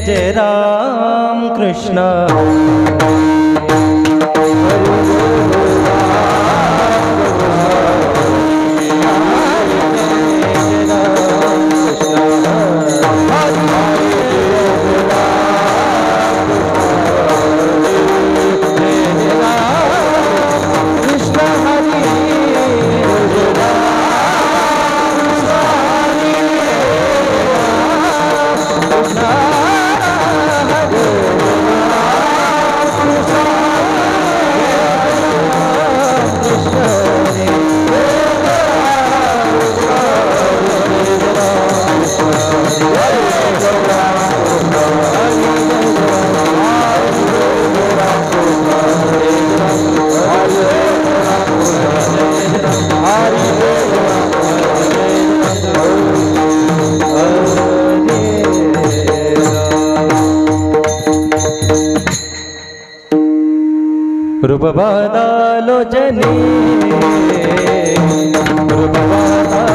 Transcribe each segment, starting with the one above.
जय Ram Krishna. रूपबादालोचनी रूपबादालोचनी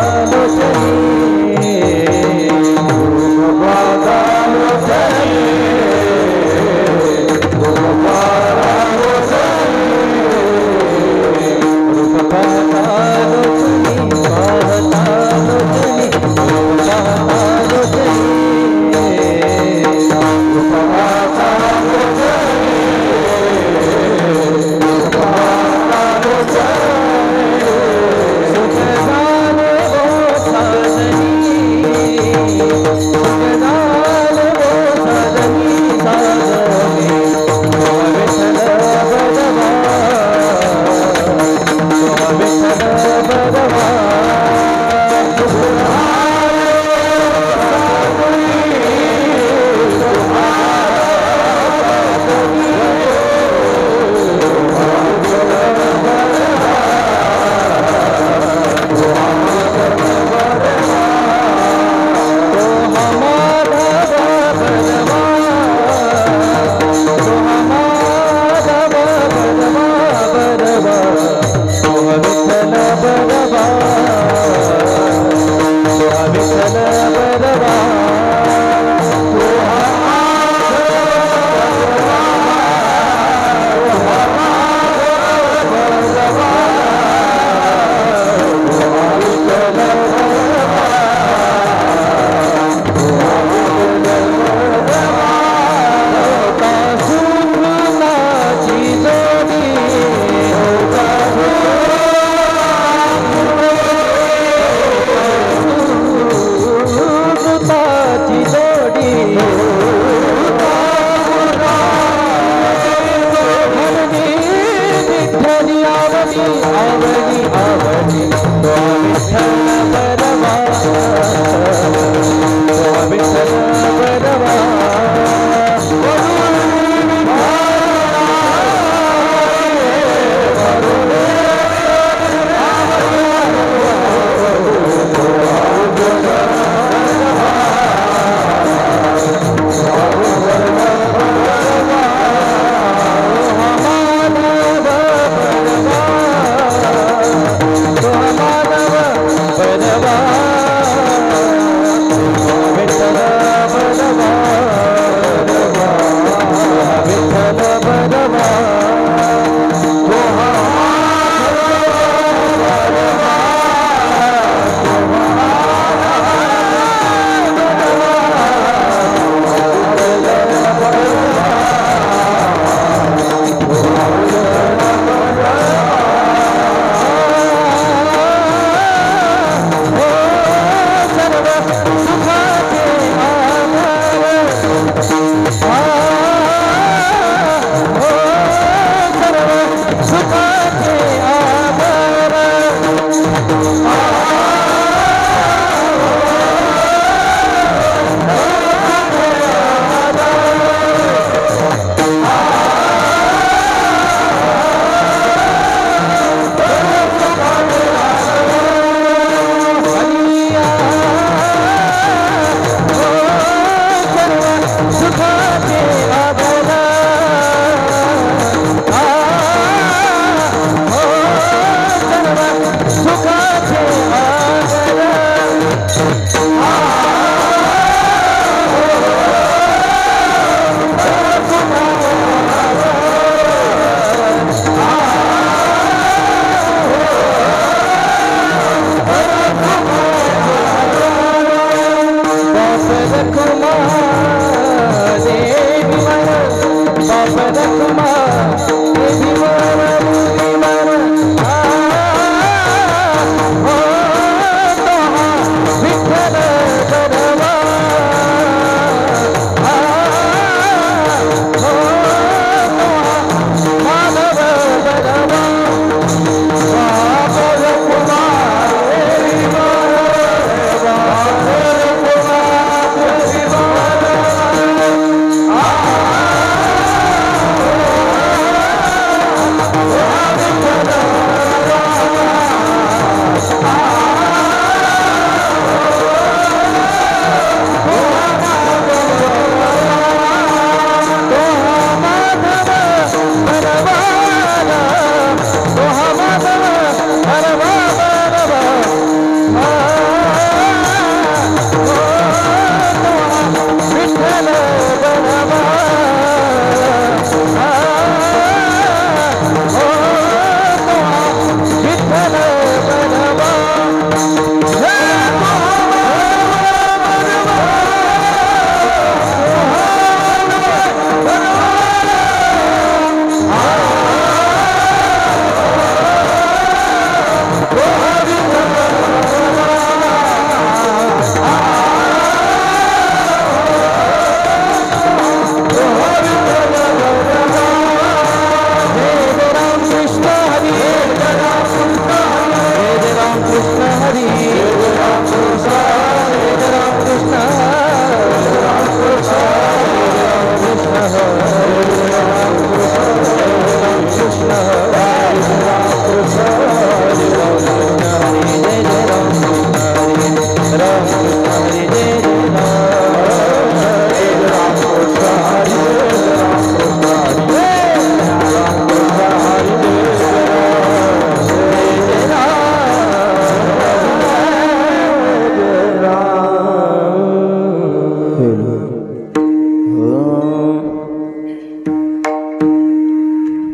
Bye. Rakhuma देवी मन बाप रखुमा देवी मन बुद्धि मन हो तोहा विठ्ठल बरवा हो तोहा माधव बरवा बाप रखुमा देवी मन बाप रखुमा देवी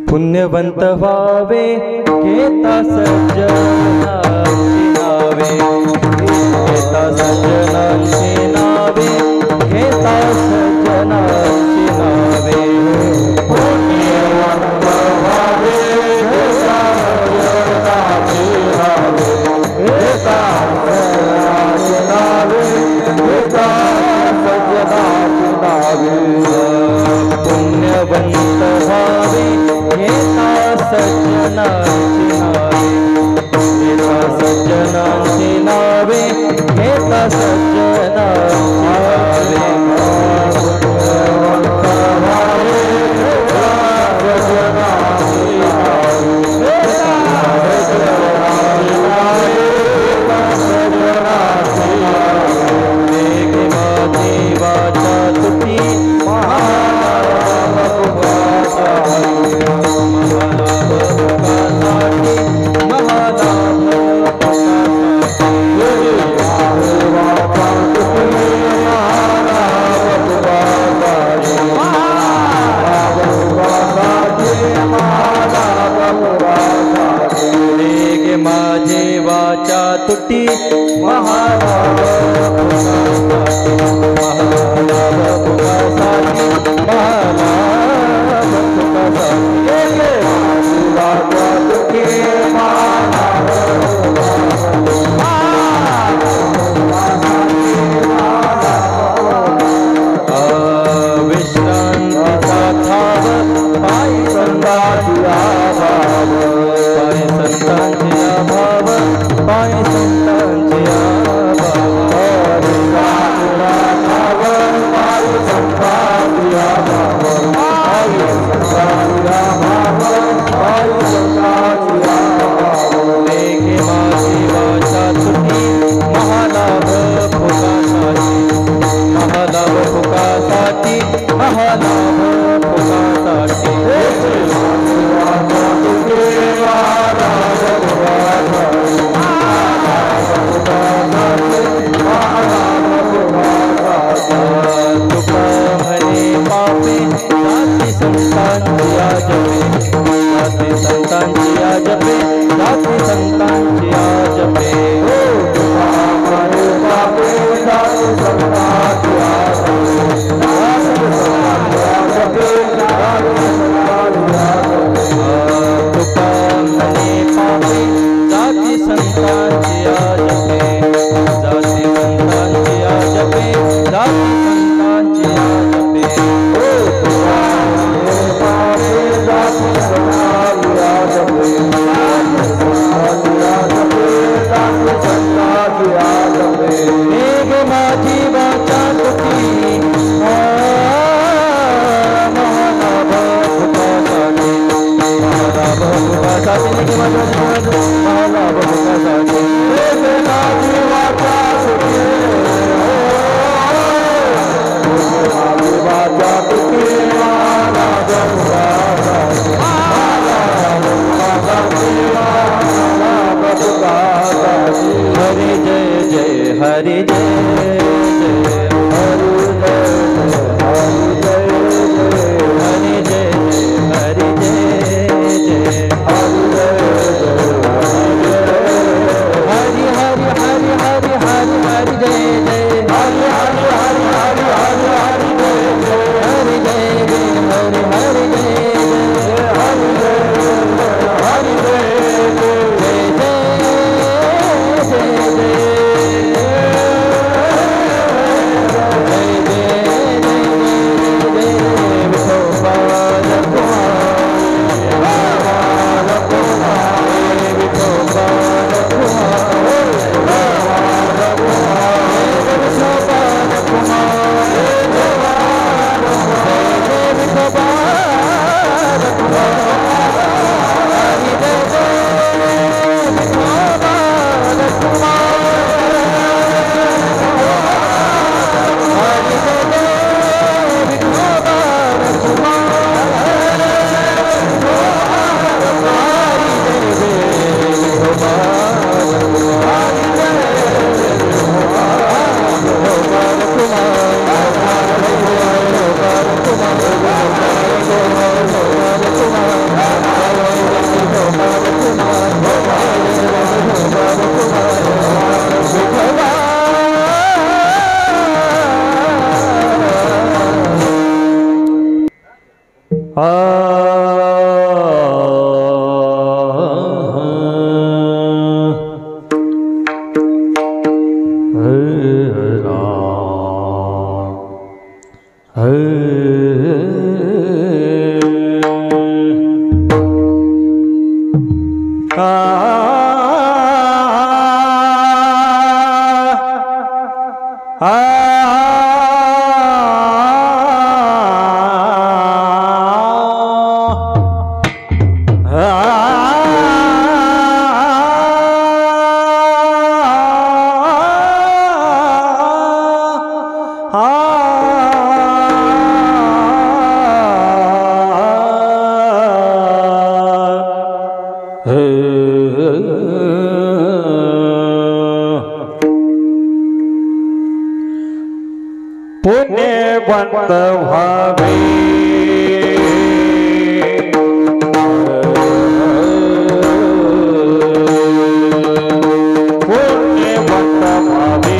पुण्यवंत व्हावे घेता सज्जनांची नावे घेता सज्जनांची नावे घेता सज्जनांची नावे पुण्यवंत व्हावे घेता सज्जनांची नावे घेता सज्जनांची नावे घेता सज्जनांची नावे पुण्यवंत व्हावे घेता सज्जनांची नावे घेता सज्जनांची नावे घेता सज्जनांची नावे तुटी महालाभ संतांची जपे पुण्यवंत भावे पुण्यवंत भावे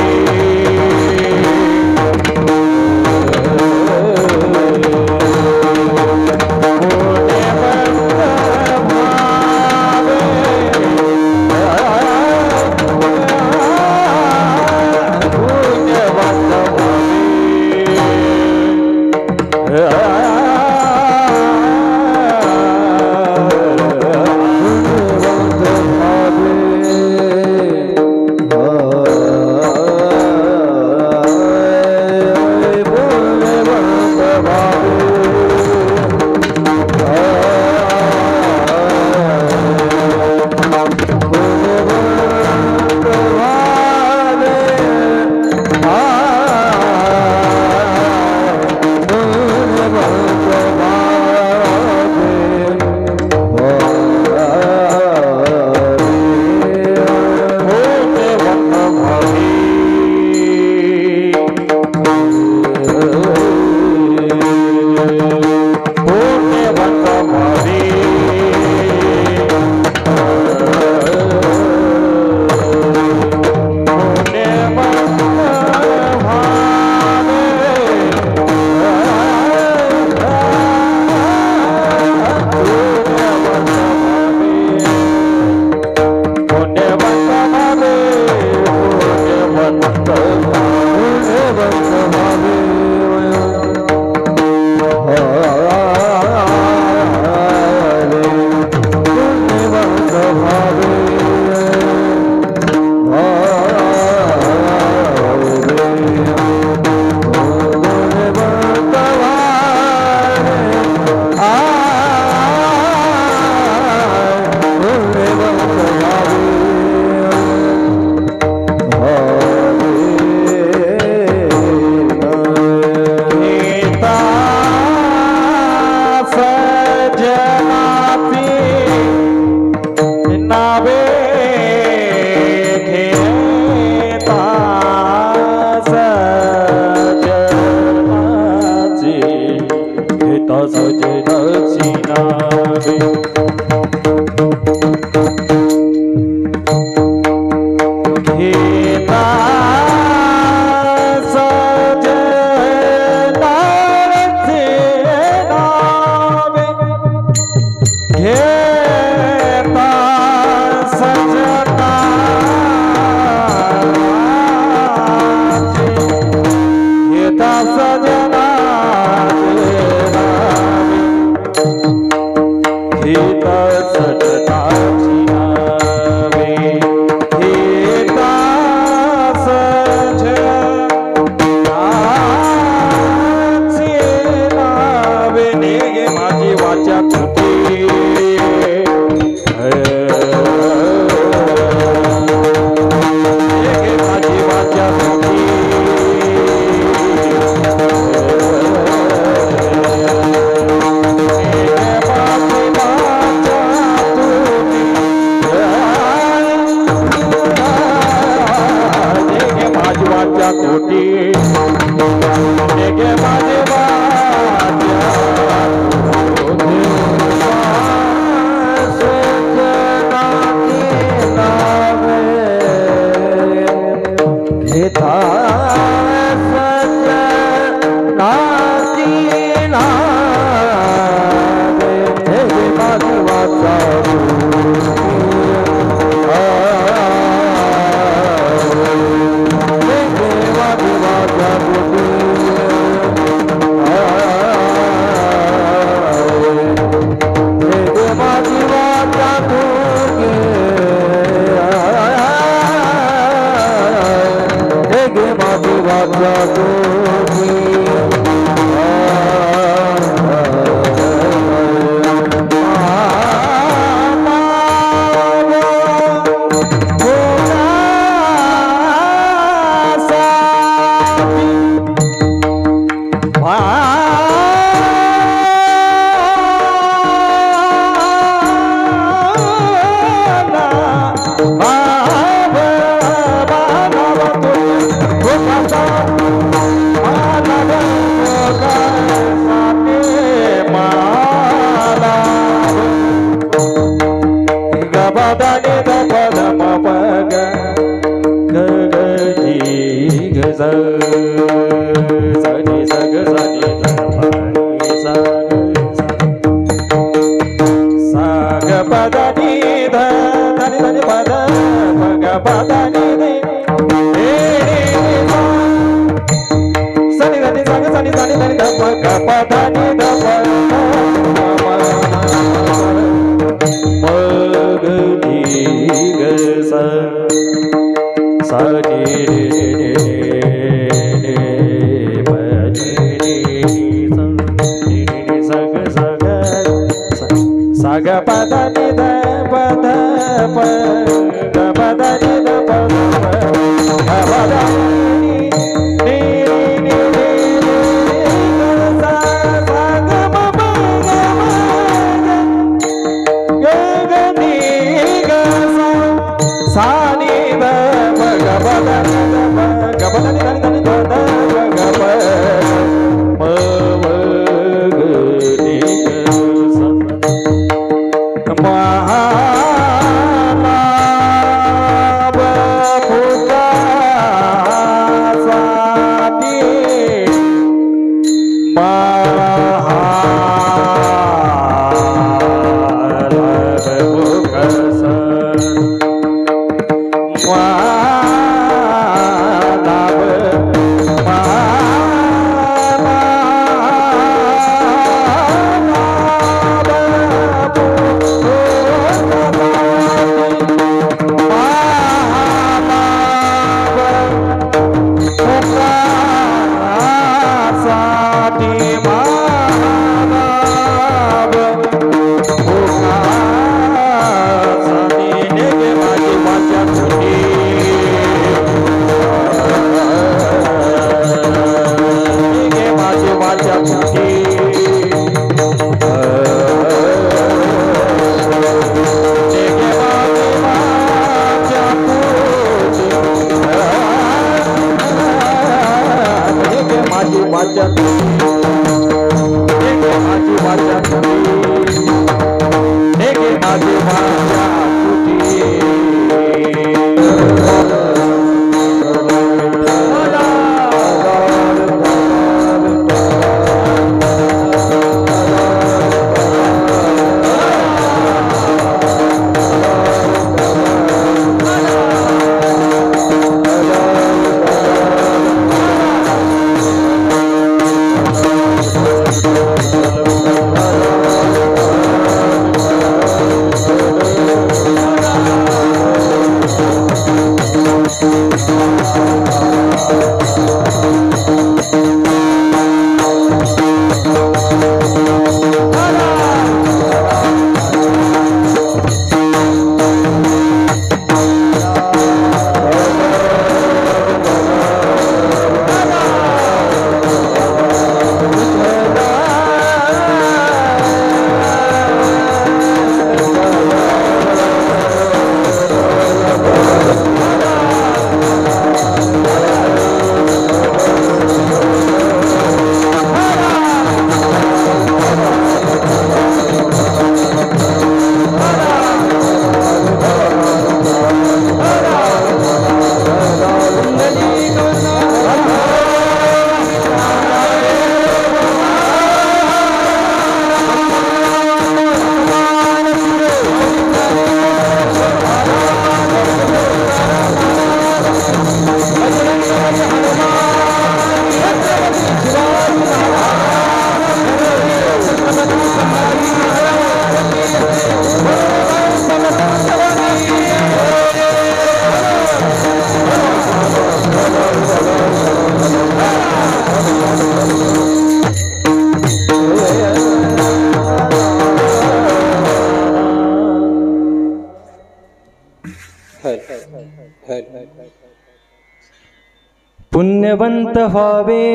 पुण्यवंत व्हावे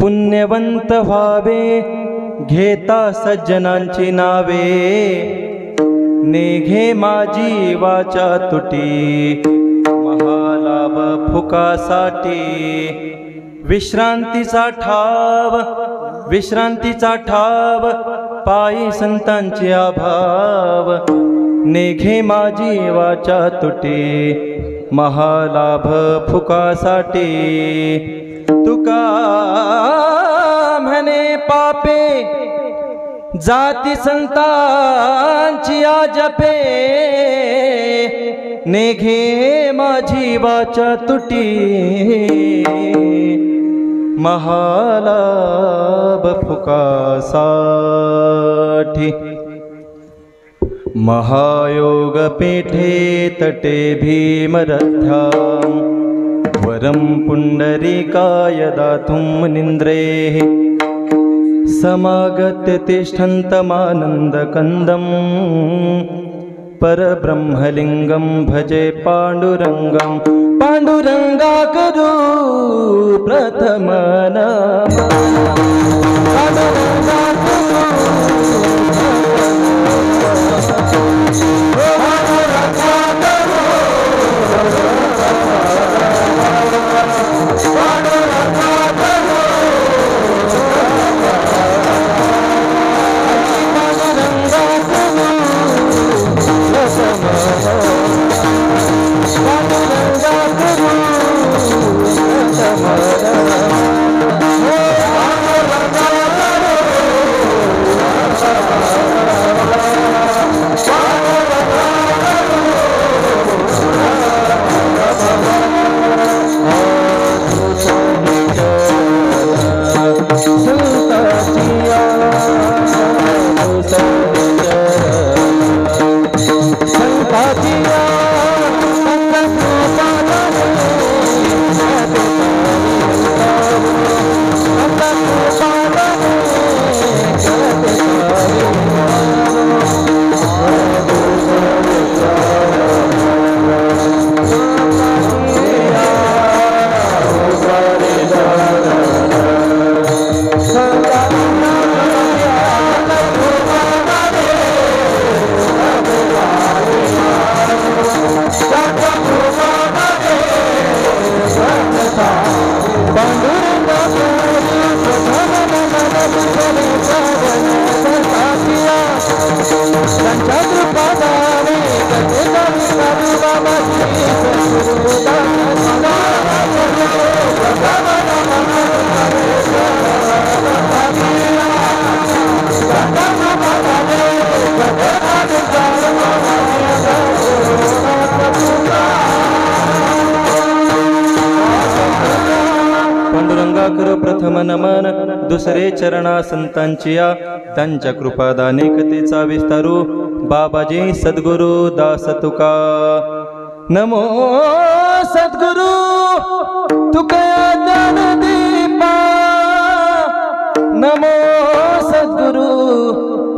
पुण्यवंत व्हावे घेता सज्जनांची नावे, नेघे माझी वाचा तुटी महालाभ फुकासाठी, विश्रांतीचा ठाव पायी संतांचे अभाव, नेघे माझी वाचा तुटी महालाभ फुकासाठी, तुका म्हणे पापे जाती संतांची जपे, नेघे माझी वाचा तुटी महालाभ फुकासाठी, महायोग पेठे तटे भीमरथ्यां, वरं पुंडरीकाय दातुं निन्द्रेः, समागत्य तिष्ठन्तमानन्दकन्दं, परब्रह्मलिङ्गं भजे पाण्डुरङ्गं, पाण्डुरङ्गा करू प्रथम नमः, पाण्डुरङ्गा करू प्रथम नमन, दुसरे चरणा संतांचिया, त्यांच्या कृपादानेकतेचा विस्तारू, बाबाजी सद्गुरु दास तुका, नमो सद्गुरु तुका ज्ञानदीपा, नमो सद्गुरु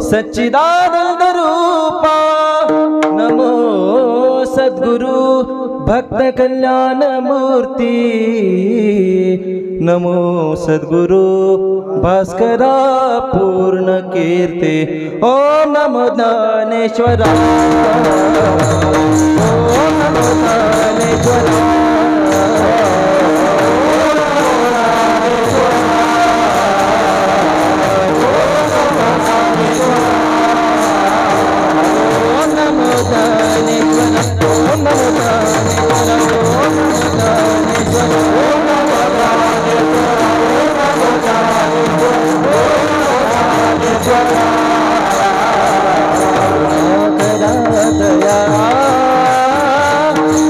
सच्चिदानंद रूपा, नमो सद्गुरु भक्त कल्याण मूर्ती, नमो सद्गुरु भास्करा पूर्ण कीर्ती, ओम नमो ज्ञानेश्वरा, ओम नमो ज्ञानेश्वरा,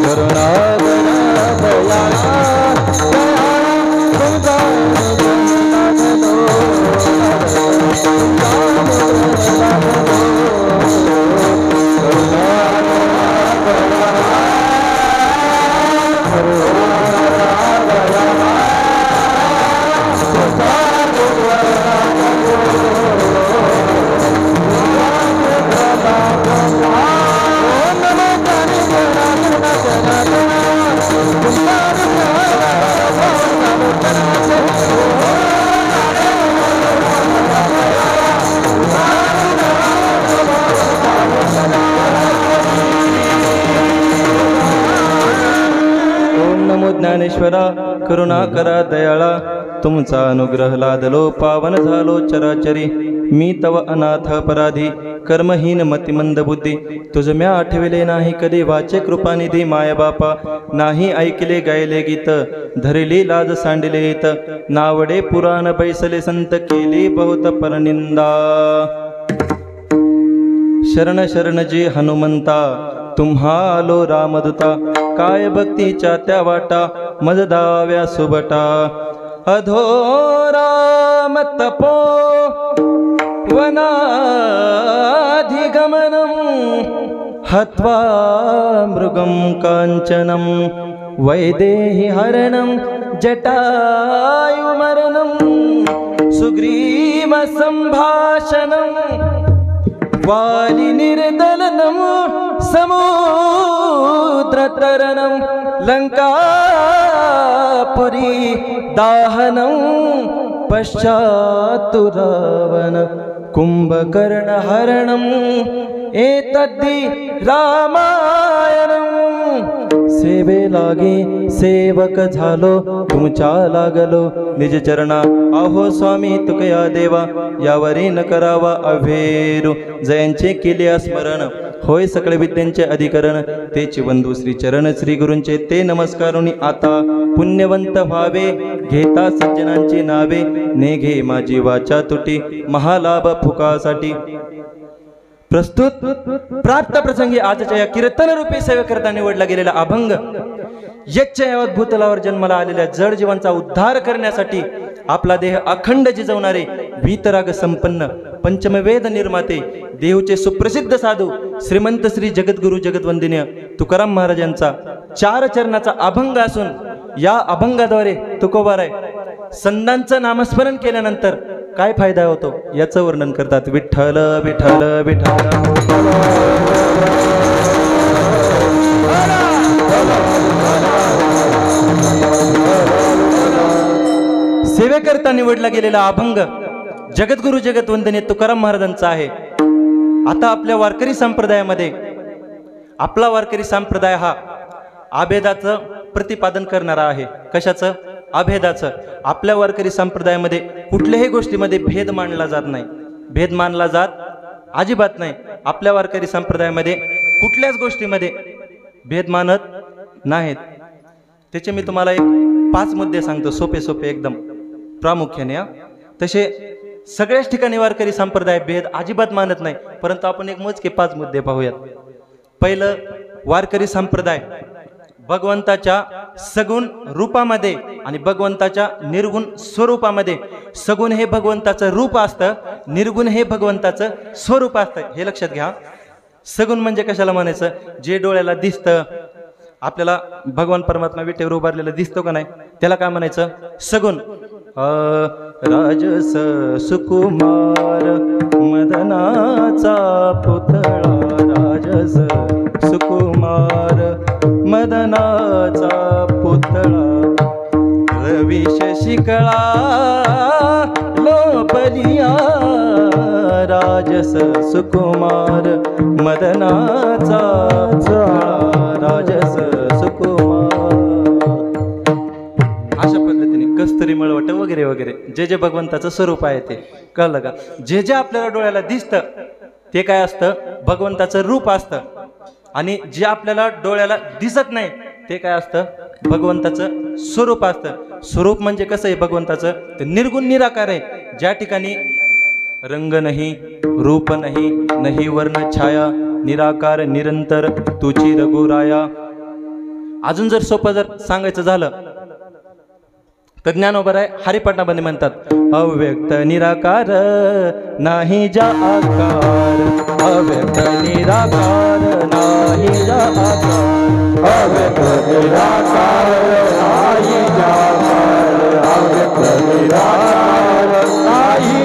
करुणा सर्वेश्वरा करुणा करा दयाळा, तुमचा अनुग्रह लादलो पावन झालो चराचरी। मी तव अनाथ अपराधी कर्महीन मतिमंद बुद्धी, तुझ म्या आठविले नाही कधी वाचे कृपानिधी माय बापा। नाही ऐकले गायले गीत धरली लाज सांडिले हित, नावडे पुराण बैसले संत केली बहुत परनिंदा। शरण शरण जी हनुमंता तुम्हा आलो रामदूता, काय भक्तीच्या त्या वाटा मज दाव्या सुबटा। अधोराम तपो वनाधिगमनं, हत्वा मृगं काञ्चनं वैदेहि हरणं जटायुमरणं। सुग्रीव सम्भाषणं वालिनिर्दलनं समुद्रतरणं, लङ्कापुरी दाहनं पश्चात्तु रावण कुंभकर्णहरणं। एतद्धि रामायणं सेवे लागे सेवक झालो तुमच्या लागलो निज चरणा। अहो स्वामी तुकया देवा यावरी न करावा अभेरू, जयांचे केले स्मरण होय सकळ विद्यांचे अधिकरण। तेची वंदू श्री चरण श्री गुरूंचे ते नमस्कारुनी आता पुण्यवंत व्हावे, घेता सज्जनांची नावे नेघे माझी वाचा तुटी महालाभ फुकासाठी। प्रस्तुत प्राप्त प्रसंगी आजच्या या कीर्तन रूपी सेवेकरता निवडला गेलेला अभंग यज्ञ यावत भूतलावर जन्माला आलेल्या जड जीवांचा उद्धार करण्यासाठी आपला देह अखंड जिजवणारे वीतराग संपन्न पंचमवेद निर्माते देवचे सुप्रसिद्ध साधू श्रीमंत श्री जगद्गुरु जगद्वंदनीय तुकाराम महाराजांचा 4 चरणाचा अभंग असून या अभंगाद्वारे तुकोबाराय संतांचं नामस्मरण केल्यानंतर काय फायदा होतो याचं वर्णन करतात। विठ्ठल विठ्ठल विठ्ठल। सेवेकरता निवडला गेलेला अभंग जगद्गुरु जगद्वंदनीय तुकाराम महाराजांचा आहे। आता आपल्या वारकरी संप्रदायामध्ये आपला वारकरी संप्रदाय हा अभेदाचं प्रतिपादन करणारा आहे। कशाचं? अभेदाचं। आपल्या वारकरी संप्रदायामध्ये कुठल्याही गोष्टीमध्ये भेद मानला जात नाही, भेद मानला जात अजिबात नाही। आपल्या वारकरी संप्रदायामध्ये कुठल्याच गोष्टीमध्ये भेद मानत नाहीत। त्याचे मी तुम्हाला एक 5 मुद्दे सांगतो, सोपे सोपे एकदम प्रामुख्याने। तसे सगळ्याच ठिकाणी वारकरी संप्रदाय भेद अजिबात मानत नाही, परंतु आपण एक मोजके 5 मुद्दे पाहूयात। पहिलं, वारकरी संप्रदाय भगवंताच्या सगुण रूपामध्ये आणि भगवंताच्या निर्गुण स्वरूपामध्ये, सगुण हे भगवंताचं रूप असतं, निर्गुण हे भगवंताचं स्वरूप असतं, हे लक्षात घ्या। सगुण म्हणजे कशाला म्हणायचं? जे डोळ्याला दिसतं, आपल्याला भगवान परमात्मा विटेवर उभारलेला दिसतो का नाही, त्याला काय म्हणायचं? सगुण। राजस सुकुमार मदनाचा पुतळा, राजस सुकुमार मदनाचा पुतळा, रवी शशिकळा लोपलिया, राजस सुकुमार मदनाचा पुतळा, राजस सुकुमार। अशा पद्धतीने कस्तुरी मळवट वगैरे वगैरे जे जे भगवंताचं स्वरूप आहे ते कळलं का? जे जे आपल्याला डोळ्याला दिसतं ते काय असतं? भगवंताचं रूप असतं। आणि जे आपल्याला डोळ्याला दिसत नाही ते काय असतं? भगवंताचं स्वरूप असतं। स्वरूप म्हणजे कसं आहे भगवंताचं? ते निर्गुण निराकार आहे, ज्या ठिकाणी रंग नाही, रूप नाही, नाही वर्ण छाया, निराकार निरंतर तुची रघुराया। अजून जर सोपं जर सांगायचं झालं तर ज्ञानोबा आहे हरिपाठामध्ये म्हणतात, अव्यक्त निराकार नाही जा आकार, अव्यक्त निराकार नाही जा आकार, अव्यक्त निराकार नाही जा आकार, अव्यक्त निराकार नाही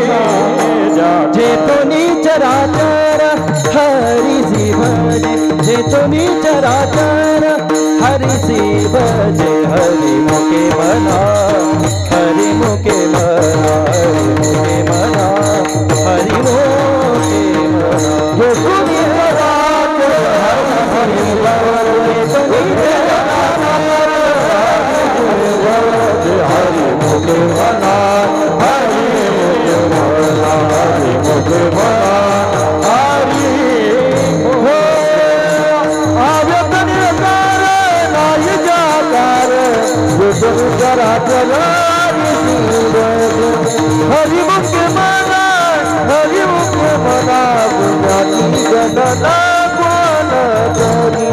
जा। जे तो निचराचर हरि भजे, जे तो निचराचर हरि भजे, हरि मुखे मना, हरि मुखे मना, हरि मुखे मना, हरि मुखे मना। ये सुनी रात हरि हरि बोले, सुनी रात जगता कोण तरी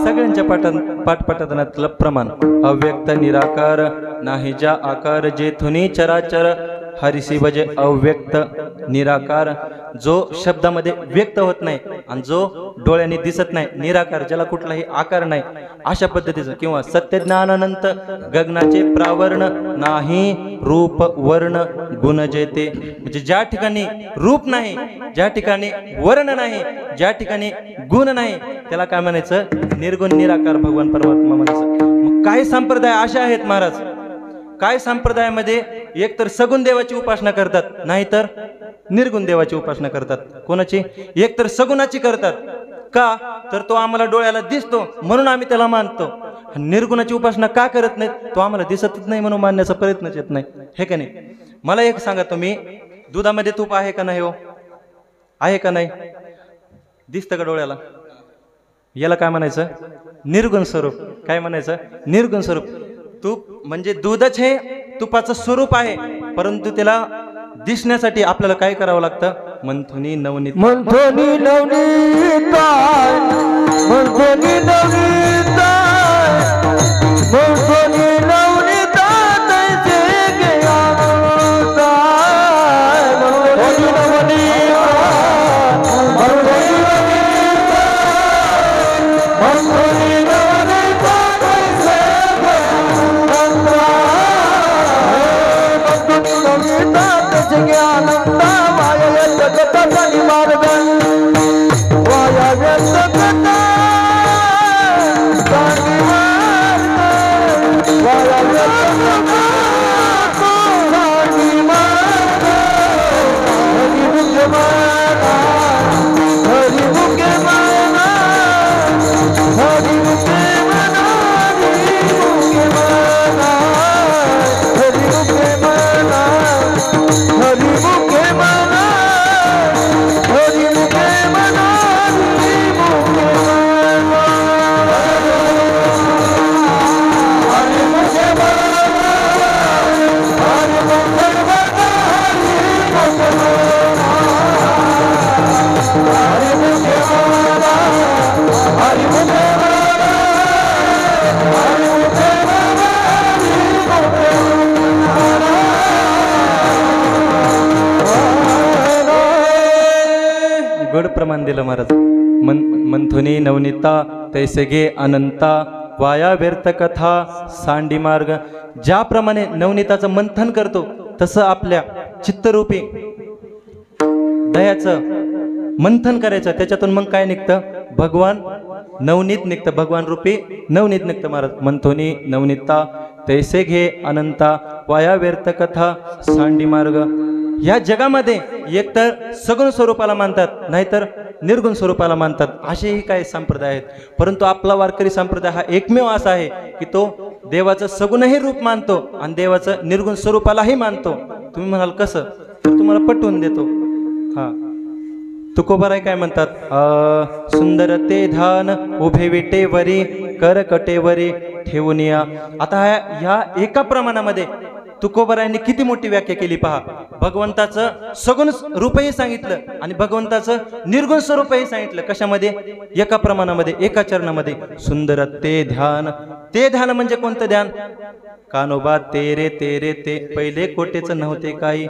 सगळ्यांच्या पाठपठणातलं प्रमाण अव्यक्त निराकार नाही ज्या आकार जेथुनी चराचर हरिसी भजे अव्यक्त निराकार जो शब्दामध्ये व्यक्त होत नाही आणि जो डोळ्यांनी दिसत नाही निराकार ज्याला कुठलाही आकार नाही अशा पद्धतीचं किंवा सत्यज्ञानानंत गगनाचे प्रावरण नाही रूप वर्ण गुण जेते म्हणजे ज्या ठिकाणी रूप नाही ज्या ठिकाणी वर्ण नाही ज्या ठिकाणी गुण नाही त्याला काय म्हणायचं निर्गुण निराकार भगवान परमात्मा म्हणायचं. मग काही संप्रदाय असे आहेत महाराज काय संप्रदायामध्ये एकतर सगुण देवाची उपासना करतात नाहीतर निर्गुण देवाची उपासना करतात. कोणाची एकतर सगुणाची करतात का तर तो आम्हाला डोळ्याला दिसतो म्हणून आम्ही त्याला मानतो. निर्गुणाची उपासना का करत नाहीत तो आम्हाला दिसतच नाही म्हणून मानण्याचा प्रयत्नच येत नाही हे का नाही. मला एक सांगा तुम्ही दुधामध्ये तूप आहे का नाही हो आहे का नाही दिसतं का डोळ्याला याला काय म्हणायचं निर्गुण स्वरूप. काय म्हणायचं निर्गुण स्वरूप. तूप म्हणजे दूधच हे तुपाचं स्वरूप आहे परंतु त्याला दिसण्यासाठी आपल्याला काय करावं लागतं मंथुनी नवनीत मंथुनी नवनीत मंथुनी नवनीत मंथुनी नवनीत तैसे गया मंथुनी नवनीत मंथुनी नवनीत तैसे ज्ञानंदा वाया जगता मार्ग वाया जगता वाया जगता हरि मुखे माना हरि मुखे माना हरि मुखे माना हरि मुखे माना हरि मुखे माना हरि मुखे माना हरि मुखे माना हरि मुखे माना हरि मुखे माना हरि मुखे माना हरि मुखे गड प्रमाण दिलं महाराज. मंथुनी नवनीता तैसे गे अनंता वाया व्यर्थ कथा सांडी मार्ग. ज्याप्रमाणे नवनीताचं मंथन करतो तसं आपल्या चित्तरूपी दयाचं मंथन करायचं त्याच्यातून मग काय निघतं भगवान नवनीत निघतं भगवान रूपी नवनीत निघतं महाराज. मंथुनी नवनीता तैसे घे अनंता वाया व्यर्थ कथा सांडी मार्ग. या जगामध्ये एकतर सगुण स्वरूपाला मानतात नाहीतर निर्गुण स्वरूपाला मानतात असेही काही संप्रदाय आहेत. परंतु आपला वारकरी संप्रदाय हा एकमेव असा आहे की तो देवाचं सगुणही रूप मानतो आणि देवाचं निर्गुण स्वरूपालाही मानतो. तुम्ही म्हणाल कसं तर तुम्हाला पटवून देतो. हा तुकोबाराय काय म्हणतात सुंदर ते ध्यान उभे विटेवरी कर कटेवरी ठेवून या. आता ह्या एका प्रमाणामध्ये तुकोबारायांनी किती मोठी व्याख्या केली पहा. भगवंताचं सगुण रूपही सांगितलं आणि भगवंताचं निर्गुण स्वरूपही सांगितलं. कशामध्ये एका प्रमाणामध्ये एका चरणामध्ये. सुंदर ते ध्यान म्हणजे कोणतं ध्यान कानोबा तेरे तेरे ते पहिले कोटेचं नव्हते काही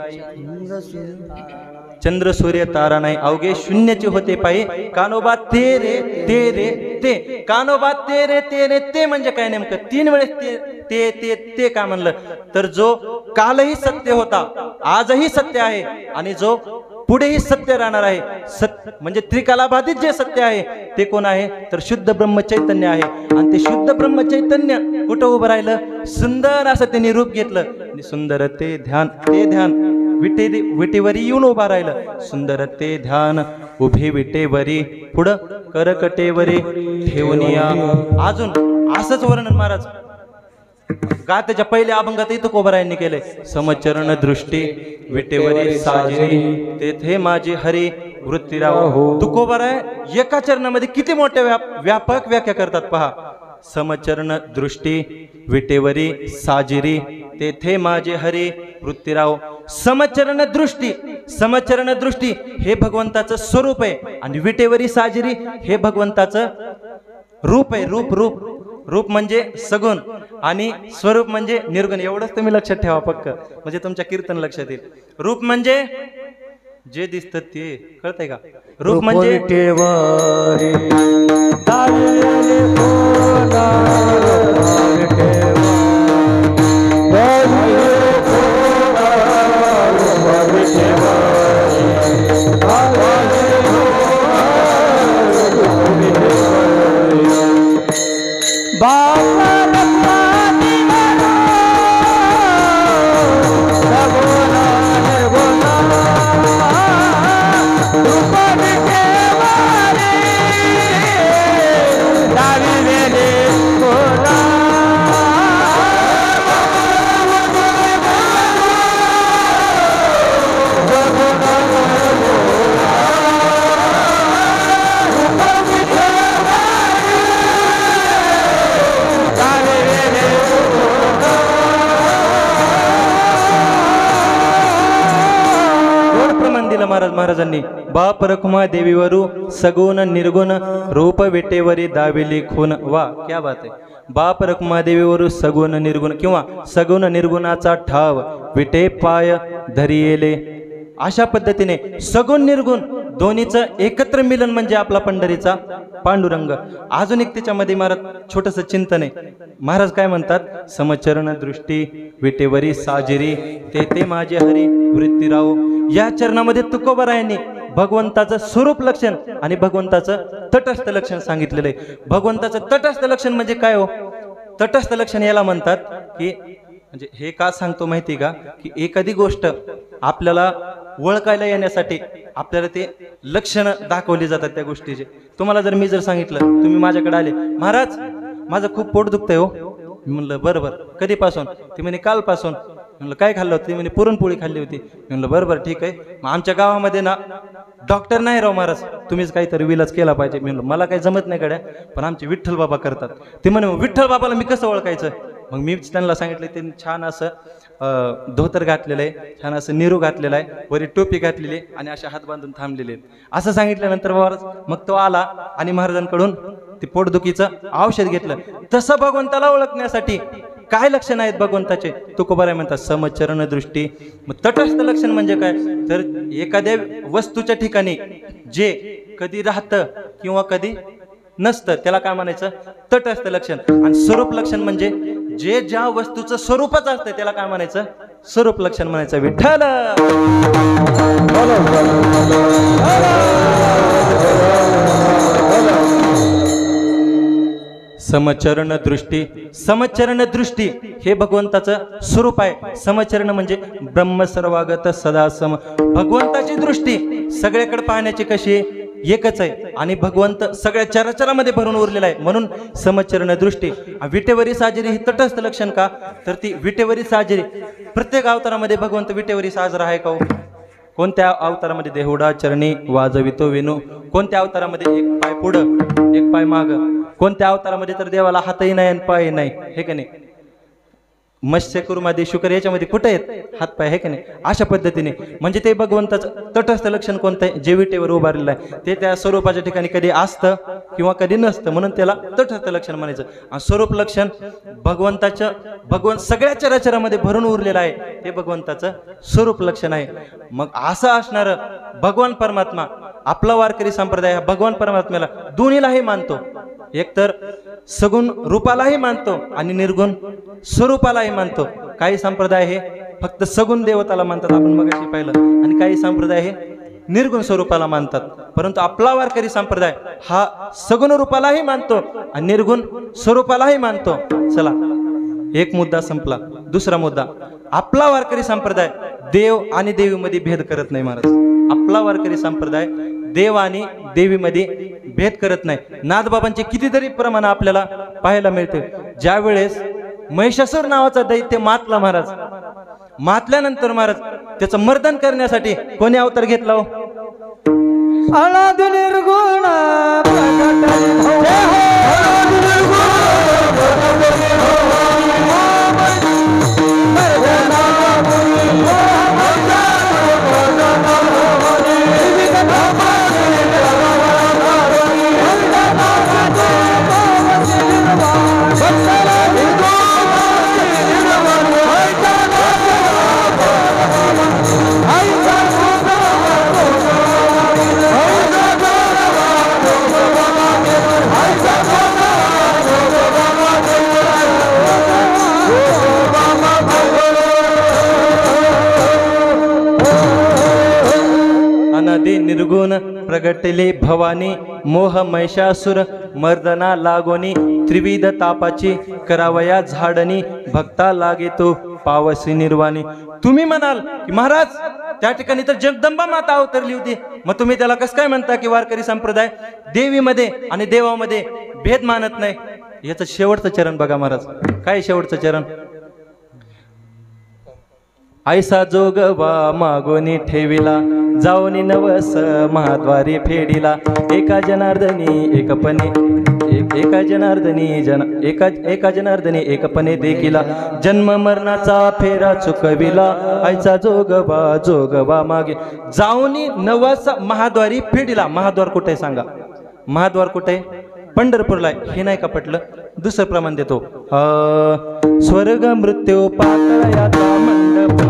चंद्र सूर्य तारा नाही अवघे शून्याचे होते पायी कानोबा तेरे तेरे ते. कानोबा तेरे तेरे ते म्हणजे काय नेमकं तीन वेळेस ते ते ते का म्हणलं तर जो कालही सत्य होता आजही सत्य आहे आणि जो पुढेही सत्य राहणार आहे. सत्य म्हणजे त्रिकालाबाधित जे सत्य आहे ते कोण आहे तर शुद्ध ब्रह्म चैतन्य आहे. आणि ते शुद्ध ब्रह्म चैतन्य कुठं उभं राहिलं सुंदर असं त्यांनी रूप घेतलं. सुंदर ते ध्यान विटेवरी येऊन उभा राहिलं. सुंदर ते ध्यान उभे विटेवरी पुढं करकटेवरी ठेवून या. अजून असंच वर्णन महाराज गात्याच्या पहिल्या अभंगात तुकोबरायांनी केले, समचरण दृष्टी विटेवरी साजिरी तेथे माझे हरी वृत्तीराव. तुकोबराय एका चरणामध्ये किती मोठ्या व्यापक व्याख्या करतात पहा. समचरण दृष्टी विटेवरी साजिरी तेथे माझे हरी वृत्तीराव. समचरण दृष्टी, समचरण दृष्टी हे भगवंताचं स्वरूप आहे आणि विटेवरी साजिरी हे भगवंताचं रूप आहे. रूप रूप रूप म्हणजे सगुण आणि स्वरूप म्हणजे निर्गुण. एवढंच तुम्ही लक्षात ठेवा पक्क, म्हणजे तुमच्या कीर्तन लक्षात येईल. रूप म्हणजे जे दिसतं ते, कळतंय का? रूप म्हणजे महाराजांनी बाप रखुमा देवीवरू सगुण निर्गुण रूप विटेवरी दाविली खून. वा क्या बात आहे. बाप रखुमा देवीवरू सगुण निर्गुण किंवा सगुण निर्गुणाचा ठाव विटे पाय धरियेले. अशा पद्धतीने सगुण निर्गुण दोन्हीचं एकत्र मिलन म्हणजे आपला पंढरीचा पांडुरंग. अजून एक त्याच्यामध्ये महाराज छोटस चिंतन आहे. महाराज काय म्हणतात, समचरण दृष्टी विटेवरी साजिरी तेथे माझे हरी वृत्तीराव. या चरणामध्ये तुकोबरायांनी भगवंताचं स्वरूप लक्षण आणि भगवंताचं तटस्थ लक्षण सांगितलेलं आहे. भगवंताचं तटस्थ लक्षण म्हणजे काय हो? तटस्थ लक्षण याला म्हणतात की, म्हणजे हे का सांगतो माहिती का, की एखादी गोष्ट आपल्याला ओळखायला येण्यासाठी आपल्याला ते लक्षण दाखवली जातात त्या गोष्टीचे. तुम्हाला जर मी जर सांगितलं, तुम्ही माझ्याकडे आले, महाराज माझं खूप पोट दुखतंय हो. मी म्हणलं बरोबर, कधीपासून? ते म्हणे कालपासून. म्हणलं काय खाल्लं होतं? ते म्हणे पुरणपोळी खाल्ली होती. म्हणलं बरोबर ठीक आहे. मग आमच्या गावामध्ये ना डॉक्टर नाही राव महाराज, तुम्हीच काहीतरी विलाज केला पाहिजे. मी म्हणलं मला काही जमत नाही गड्या, पण आमचे विठ्ठल बाबा करतात. ते म्हणे विठ्ठल बाबाला मी कसं ओळखायचं? मग मी त्यांना सांगितलं, त्यांनी छान असं धोतर घातलेलं आहे, छान असं निरू घातलेला आहे, वरी टोपी घातलेली आहे आणि अशा हात बांधून थांबलेले आहेत. असं सांगितल्यानंतर मग तो आला आणि महाराजांकडून ते पोटदुखीचं औषध घेतलं. तसं भगवंताला ओळखण्यासाठी काय लक्षण आहेत भगवंताचे? तुकोबाराय म्हणतात समचरण दृष्टी. मग तटस्थ लक्षण म्हणजे काय? तर एखाद्या वस्तूच्या ठिकाणी जे कधी राहतं किंवा कधी नसतं त्याला काय म्हणायचं? तटस्थ लक्षण. आणि स्वरूप लक्षण म्हणजे जे ज्या वस्तूचं स्वरूपच असतं त्याला काय म्हणायचं? स्वरूप लक्षण म्हणायचं. विठ्ठल समचरण दृष्टी. समचरण दृष्टी हे भगवंताचं स्वरूप आहे. समचरण म्हणजे ब्रह्म सर्वागत सदा सम. भगवंताची दृष्टी सगळ्याकडे पाहण्याची कशी एकच आहे आणि भगवंत सगळ्या चराचरामध्ये भरून उरलेला आहे, म्हणून समचरण दृष्टी. विटेवरी साजिरी ही तटस्थ लक्षण का? तर ती विटेवरी साजिरी प्रत्येक अवतारामध्ये भगवंत विटेवरी साजरा आहे का? कोणत्या अवतारामध्ये देहुडा चरणी वाजवितो वेणू, कोणत्या अवतारामध्ये एक पाय पुढं एक पाय माग, कोणत्या अवतारामध्ये तर देवाला हातही नाही आणि पाय नाही, हे का नाही? मत्स्य कुर्मादी शुकर याच्यामध्ये कुठे आहेत हात पाय, हे का नाही? अशा पद्धतीने म्हणजे ते भगवंताचं तटस्थ लक्षण कोणतं आहे? जे विटेवर उभारलेलं आहे ते त्या स्वरूपाच्या ठिकाणी कधी असतं किंवा कधी नसतं, म्हणून त्याला तटस्थ लक्षण म्हणायचं. आणि स्वरूप लक्षण भगवंत सगळ्या चराचरामध्ये भरून उरलेलं आहे ते भगवंताचं स्वरूप लक्षण आहे. मग असं असणारं भगवान परमात्मा, आपला वारकरी संप्रदाय हा भगवान परमात्म्याला दोन्हीलाही मानतो. एकतर सगुण रूपालाही मानतो आणि निर्गुण स्वरूपालाही मानतो. काही संप्रदाय हे फक्त सगुण देवताला मानतात, आपण मगाशी पाहिलं, आणि काही संप्रदाय हे निर्गुण स्वरूपाला मानतात. परंतु आपला वारकरी संप्रदाय हा सगुण रूपालाही मानतो आणि निर्गुण स्वरूपालाही मानतो. चला, एक मुद्दा संपला. दुसरा मुद्दा, आपला वारकरी संप्रदाय देव आणि देवीमध्ये भेद करत नाही. महाराज, आपला वारकरी संप्रदाय देव आणि देवीमध्ये भेद करत नाही. नाथबाबांचे कितीतरी प्रमाण आपल्याला पाहायला मिळते. ज्या वेळेस महिषासूर नावाचा दैत्य मातला महाराज. मातल्यानंतर महाराज त्याचं मर्दन करण्यासाठी कोणी अवतार घेतला हो? अनादि निर्गुण प्रगटली जय हो. अनादि निर्गुण प्रगटली निर्गुण प्रगटले भवानी मोह महिषासुर मर्दना लागोनी त्रिविध तापाची करावया झाडणी भक्ता लागे तो पावसी निर्वाणी. तुम्ही म्हणाल की महाराज त्या ठिकाणी तर जगदंबा माता अवतरली होती, मग तुम्ही त्याला कसं काय म्हणता की वारकरी संप्रदाय देवीमध्ये आणि देवामध्ये भेद मानत नाही? याचं शेवटचं चरण बघा महाराज. काय शेवटचं चरण? ऐसा जोगवा मागोनी ठेविला जाऊनी नवस महाद्वारी फेडिला एका जनार्दनी एकपणे एका जनार्दनी एकपणे देखिला जन्म मरणाचा फेरा चुकविला ऐसा जोगवा मागे जाऊनी नवस महाद्वारी फेडिला. महाद्वार कुठे सांगा? महाद्वार कुठे? पंढरपूरला. हे नाही का पटलं? दुसरं प्रमाण देतो. स्वर्ग मृत्यू पातळयाचा मंडप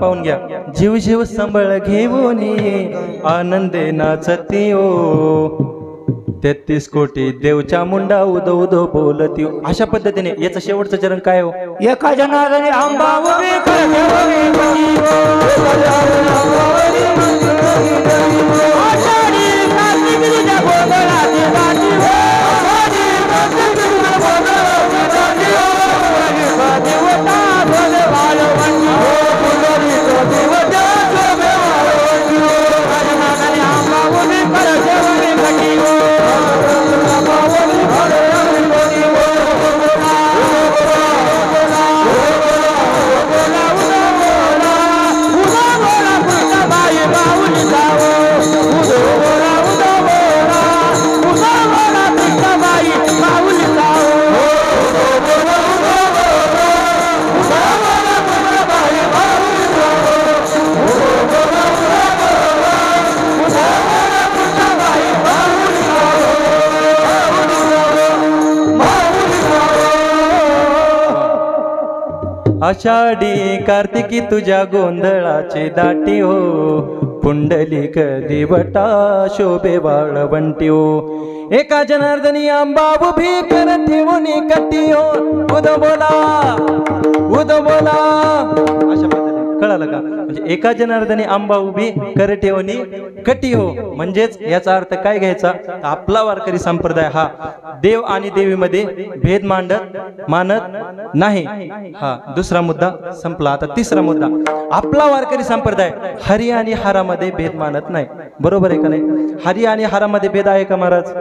पाहून घ्या. जीव जीव संबळ घेऊन आनंदे नाचती ओ 33 कोटी देवच्या मुंडा उदो उदो बोलती. अशा पद्धतीने याचं शेवटचं चरण काय हो? एका जनार्दनी आंबा उभी आषाढी कार्तिकी तुझ्या गोंधळाचे दाटी हो पुंडलिक देवटा शोभे वाळवंटी हो एका जनार्दनी आंबा उभी कर ठेवून कटी हो उद बोला अशा पद्धतीने कळालं का? म्हणजे एका जनार्दनी आंबा उभी कर ठेवणी कटी हो म्हणजेच याचा अर्थ काय घ्यायचा? आपला वारकरी संप्रदाय हा देव आणि देवीमध्ये भेद मानत नाही. हा दुसरा मुद्दा संपला. आता तिसरा मुद्दा, आपला वारकरी संप्रदाय हरी आणि हारामध्ये भेद मानत नाही. बरोबर आहे का नाही? हरी आणि हारामध्ये भेद आहे का महाराज?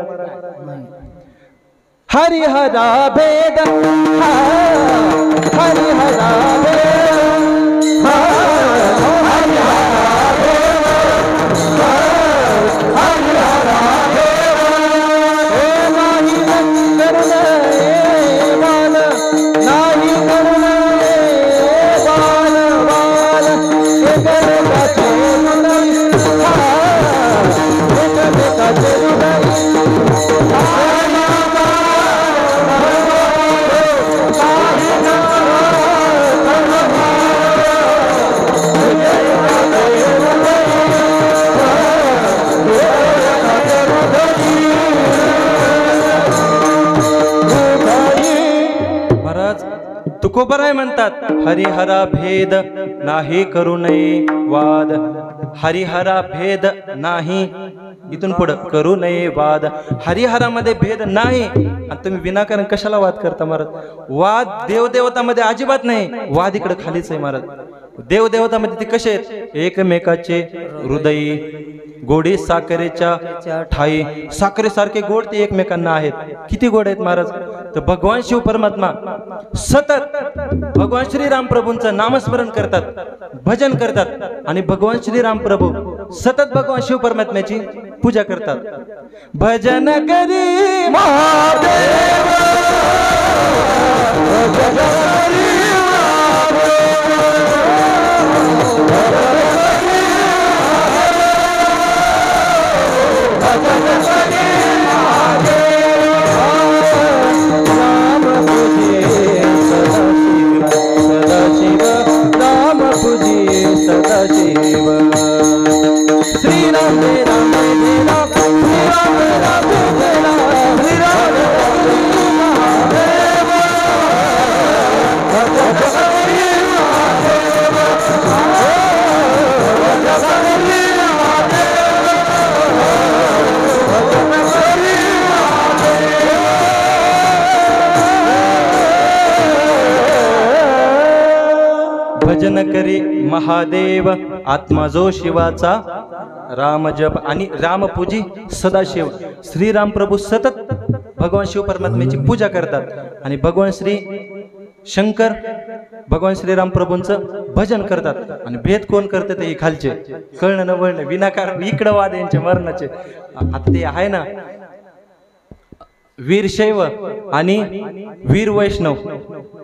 हरी हरा भेद हरी हरा भेद तुकोबराय म्हणतात हरिहरा भेद नाही करू नये वाद, हरिहरा भेद नाही, इथून पुढे करू नये वाद. हरिहरामध्ये भेद नाही आणि तुम्ही विनाकारण कशाला वाद करता महाराज? वाद देवदेवतामध्ये अजिबात नाही, वाद इकडे खालीच आहे महाराज. देवदेवतामध्ये ते कसे आहेत? एकमेकाचे हृदयी, गोडी साखरेच्या ठाई. साखरेसारखे गोड ते एकमेकांना आहेत. किती गोड आहेत महाराज? तर भगवान शिव परमात्मा सतत भगवान श्रीराम प्रभूंचं नामस्मरण करतात, भजन करतात आणि भगवान श्रीराम प्रभू सतत भगवान शिव परमात्म्याची पूजा करतात. भजन करी महादेव भजन करी भजन करी महादेव, आत्मा जो शिवाचा, राम जप आणि रामपूजी सदाशिव. श्रीराम प्रभू सतत भगवान शिव परमात्म्याची पूजा करतात आणि भगवान श्री शंकर भगवान श्रीराम प्रभूंचं भजन करतात. आणि भेद कोण करते ते खालचे, कळणं न वळणं, विनाकारण इकडं वाद यांचे मरणाचे. आता ते आहे ना वीरशैव आणि वीर वैष्णव,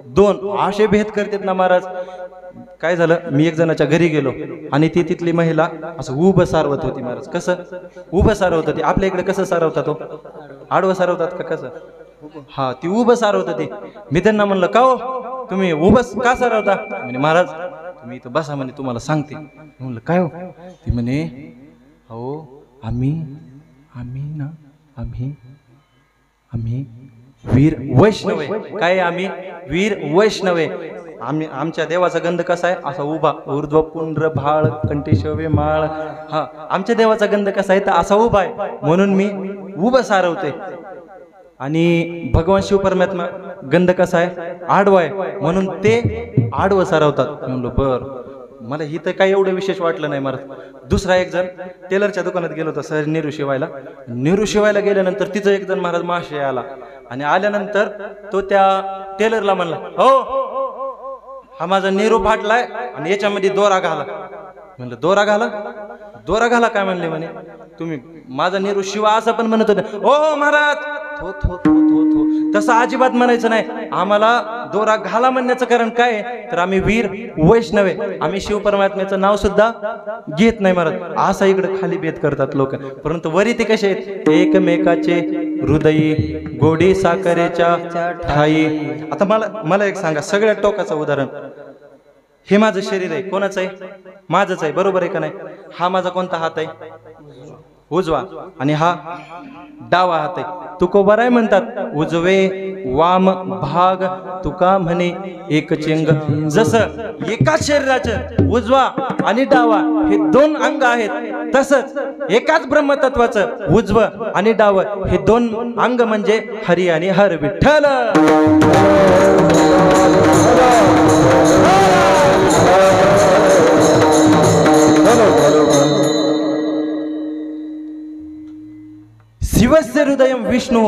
दोन असे भेद करतात ना महाराज. काय झालं, मी एक जणाच्या घरी गेलो आणि ती तिथली महिला असं उभं सारवत होती महाराज. कसं उभं सारवत होती? आपल्या इकडे कसं सारवतात तो? आडवं सारवतात का कसं? हा, ती उभं सारवत होती. मी त्यांना म्हणलं का हो तुम्ही उभं का सारवता? म्हणे महाराज तुम्ही इथं बसा म्हणे, तुम्हाला सांगते. म्हणलं काय हो? ती म्हणे हो आम्ही ना आम्ही वीर वैष्णव आहे. काय आम्ही वीर वैष्णव आहे. आम्ही आमच्या देवाचा गंध कसा आहे? असा उभा, ऊर्ध्व पुंड्र भाळ कंठेशवे माळ. हा, आमच्या देवाचा गंध कसा आहे? तर असा उभा आहे, म्हणून मी उभं सारवते. आणि भगवान शिव परमात्मा गंध कसा आहे? आडवा आहे, म्हणून ते आडवं सारवतात. म्हणलो बर, मला इथं काही एवढं विशेष वाटलं नाही महाराज. दुसरा एक जण टेलरच्या दुकानात गेलो होता सर नेहरू शिवायला. नेहरू शिवायला गेल्यानंतर तिथं एक जण महाराज माशे आला आणि आल्यानंतर तो त्या टेलरला म्हणला हो हा माझा नेहरू फाटलाय आणि याच्यामध्ये दोरा घाला. म्हणलं दोरा घाला? दोरा घाला काय म्हणले? म्हणे तुम्ही माझा नेहरू शिवा असं पण म्हणत होते. हो महाराज थो थो थो थो थो तसं अजिबात म्हणायचं नाही. आम्हाला दोरा घाला म्हणण्याचं कारण काय? तर आम्ही वीर वैष्णव आहे, आम्ही शिव परमात्म्याचं नाव सुद्धा घेत नाही महाराज. असा इकडे खाली भेद करतात लोक. परंतु वरी ते कसे आहेत? एकमेकाचे हृदयी, गोडी साखरेच्या ठाई. आता मला एक सांगा, सगळ्यात टोकाचं उदाहरण. हे माझं शरीर आहे, कोणाचं आहे? माझंच आहे, बरोबर आहे का नाही? हा माझा कोणता हात आहे? उजवा. आणि हा डावा हात आहे. तुकोबराय म्हणतात उजवे वाम भाग तुका म्हणे एक चेंग. जसं एकाच शरीराचं उजवा आणि डावा हे दोन अंग आहेत, तसंच एकाच ब्रह्मतत्वाचं उजवं आणि डावं हे दोन अंग म्हणजे हरी आणि हर विठ्ठल. शिवस्य हृदयम विष्णू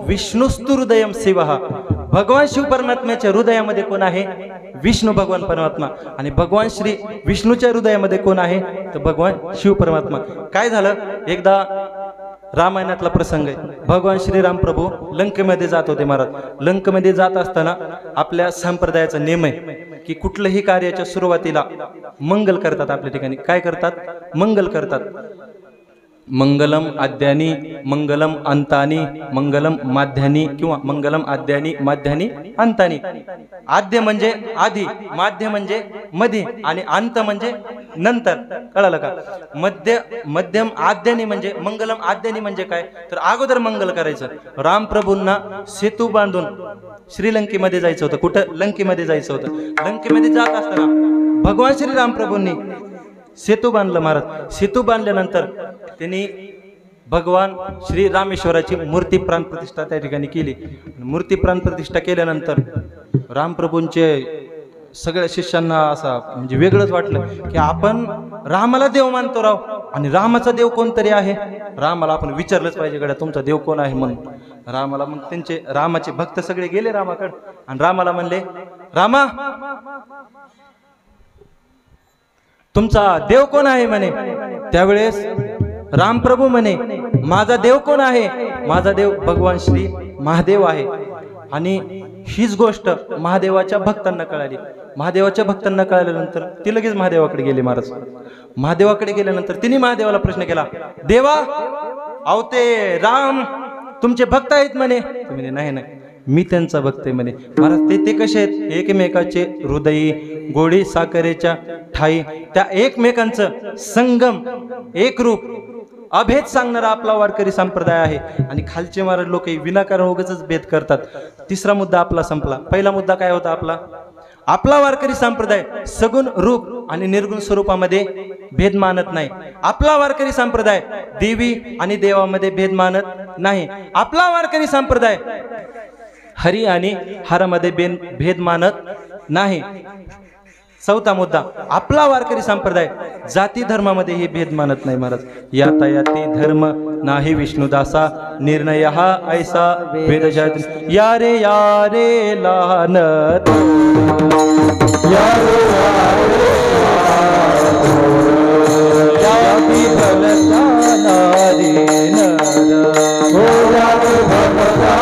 विष्णुस्तु हृदयम शिव. भगवान शिव परमात्म्याच्या हृदयामध्ये कोण आहे? विष्णू भगवान परमात्मा. आणि भगवान श्री विष्णूच्या हृदयामध्ये कोण आहे? तर भगवान शिव परमात्मा. काय झालं, एकदा रामायणातला प्रसंग आहे. भगवान श्रीराम प्रभू लंकेमध्ये जात होते महाराज. लंकेमध्ये जात असताना आपल्या संप्रदायाचा नियम आहे की कुठल्याही कार्याच्या सुरुवातीला मंगल करतात. आपल्या ठिकाणी काय करतात? मंगल करतात. मंगलम आद्यानी, मंगलम अंतानी, मंगलम माध्यानी किंवा मंगलम आद्यानी माध्यानी अंतानी. आद्य म्हणजे आधी, माध्य म्हणजे मध्ये आणि अंत म्हणजे नंतर. कळालं का? मध्यम आद्यानी म्हणजे मंगलम आद्यानी म्हणजे काय तर अगोदर मंगल करायचं. रामप्रभूंना सेतू बांधून श्रीलंकेमध्ये जायचं होतं. कुठं? लंकेमध्ये जायचं होतं. लंकेमध्ये जात असताना भगवान श्री रामप्रभूंनी सेतू बांधलं महाराज. सेतू बांधल्यानंतर त्यांनी भगवान श्री रामेश्वराची मूर्ती प्राण प्रतिष्ठा त्या ठिकाणी केली. मूर्ती प्राण प्रतिष्ठा केल्यानंतर रामप्रभूंचे सगळ्या शिष्यांना असा म्हणजे वेगळंच वाटलं की आपण रामाला देव मानतो राव, आणि रामाचा देव कोणतरी आहे. रामाला आपण विचारलंच पाहिजे गड्या तुमचा देव कोण आहे म्हणून. रामाला मग त्यांचे रामाचे भक्त सगळे गेले रामाकडे आणि रामाला म्हणले, रामा तुमचा देव कोण आहे म्हणे. त्यावेळेस रामप्रभू म्हणे, माझा देव कोण आहे. माझा देव भगवान श्री महादेव आहे. आणि हीच गोष्ट महादेवाच्या भक्तांना कळाली. महादेवाच्या भक्तांना कळाल्यानंतर ती लगेच महादेवाकडे गेली महाराज. महादेवाकडे गेल्यानंतर तिने महादेवाला प्रश्न केला, देवा अहो ते राम तुमचे भक्त आहेत म्हणे. म्हणे नाही नाही मी त्यांचा भक्त आहे म्हणे. महाराज ते कसे आहेत. एकमेकाचे हृदयी गोडी साखरेच्या ठाई त्या एकमेकांचं संगम एकरूप अभेद सांगणारा आपला वारकरी संप्रदाय आहे. आणि खालचे महाराज लोक विनाकारण उगाचच भेद करतात. तिसरा मुद्दा आपला संपला. पहिला मुद्दा काय होता आपला. आपला वारकरी संप्रदाय सगुण रूप आणि निर्गुण स्वरूपामध्ये भेद मानत नाही. आपला वारकरी संप्रदाय देवी आणि देवामध्ये भेद मानत नाही. आपला वारकरी संप्रदाय हरी आणि हारामध्ये भेद मानत नाही. चौथा मुद्दा आपला वारकरी संप्रदाय जाती धर्मामध्ये हे भेद मानत नाही महाराज. यातायाती धर्म नाही विष्णुदासा निर्णय हा ऐसा वेद यारे यारे लहानत यारे याती भलता नारी नर हो याती भलता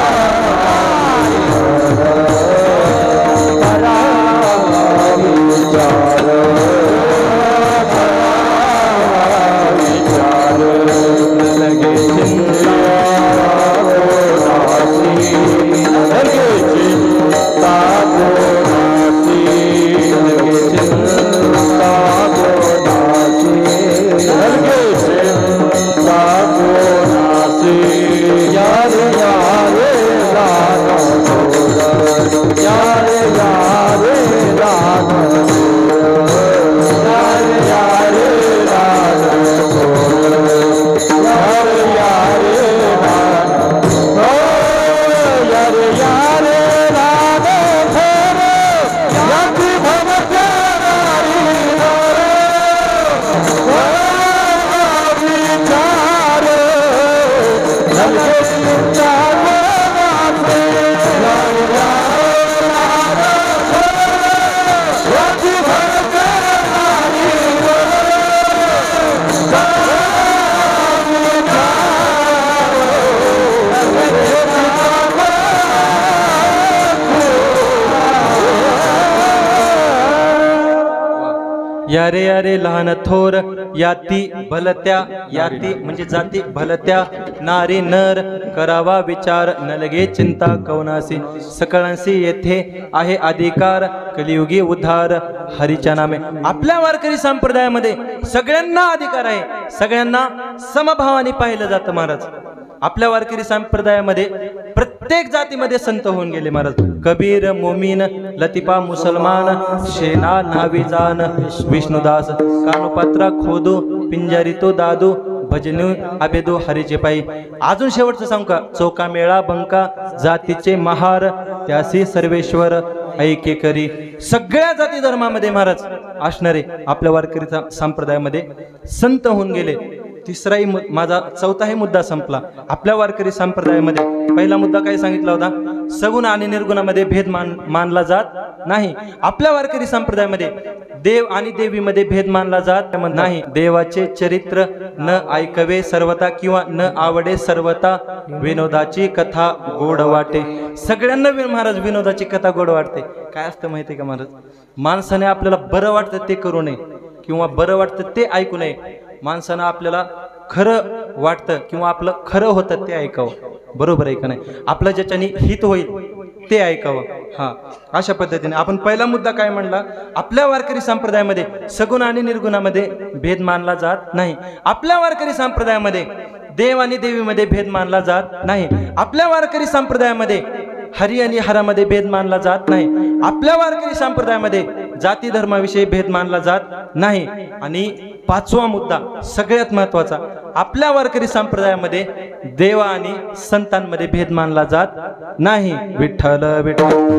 यारे यारे लहान थोर याती भलत्या याती म्हणजे जाती भलत्या नारी नर करावा विचार न लगे चिंता कवनासी सकळांसी येथे आहे अधिकार कलियुगी उद्धार हरीच्या नामे. आपल्या वारकरी संप्रदायामध्ये सगळ्यांना अधिकार आहे. सगळ्यांना समभावाने पाहिलं जातं महाराज. आपल्या वारकरी संप्रदायामध्ये प्रत्येक जातीमध्ये संत होऊन गेले महाराज. कबीर मोमीन लतिफा मुसलमान शेना नाविजान विष्णुदास कानुपात्रा खोदू पिंजारी तो दादू भजनू अभेदू हरीचे पायी. अजून शेवटचं सांगू का. चौका मेळा बंका जातीचे महार त्यासी सर्वेश्वर ऐके करी. सगळ्या जाती धर्मामध्ये महाराज असणारे आपल्या वारकरी संप्रदायामध्ये संत होऊन गेले. तिसराही माझा चौथाही मुद्दा संपला. आपल्या वारकरी संप्रदायामध्ये पहिला मुद्दा काय सांगितला होता. सगुण आणि निर्गुणामध्ये भेद मानला जात नाही. आपल्या वारकरी संप्रदायामध्ये देव आणि देवीमध्ये भेद मानला जात नाही. देवाचे चरित्र न ऐकवे सर्वता किंवा न आवडे सर्वता विनोदाची कथा गोड वाटे. सगळ्यांना महाराज विनोदाची कथा गोड वाटते. काय असतं माहिती का महाराज. माणसाने आपल्याला बरं वाटतं ते करू नये किंवा बरं वाटतं ते ऐकू नये. माणसानं आपल्याला खरं वाटतं किंवा आपलं खरं होतं ते ऐकावं, बरोबर आहे का नाही? आपलं ज्याच्याने हित होईल ते ऐकावं. हां, अशा पद्धतीने आपण पहिला मुद्दा काय म्हणला, आपल्या वारकरी संप्रदायामध्ये सगुण आणि निर्गुणामध्ये भेद मानला जात नाही. आपल्या वारकरी संप्रदायामध्ये देव आणि देवीमध्ये भेद मानला जात नाही. आपल्या वारकरी संप्रदायामध्ये हरी आणि हरामध्ये भेद मानला जात नाही. आपल्या वारकरी संप्रदायामध्ये जाती धर्माविषयी भेद मानला जात नाही. आणि पाचवा मुद्दा सगळ्यात महत्वाचा, आपल्या वारकरी संप्रदायामध्ये देवा आणि संतांमध्ये भेद मानला जात नाही. विठ्ठल विठ्ठल.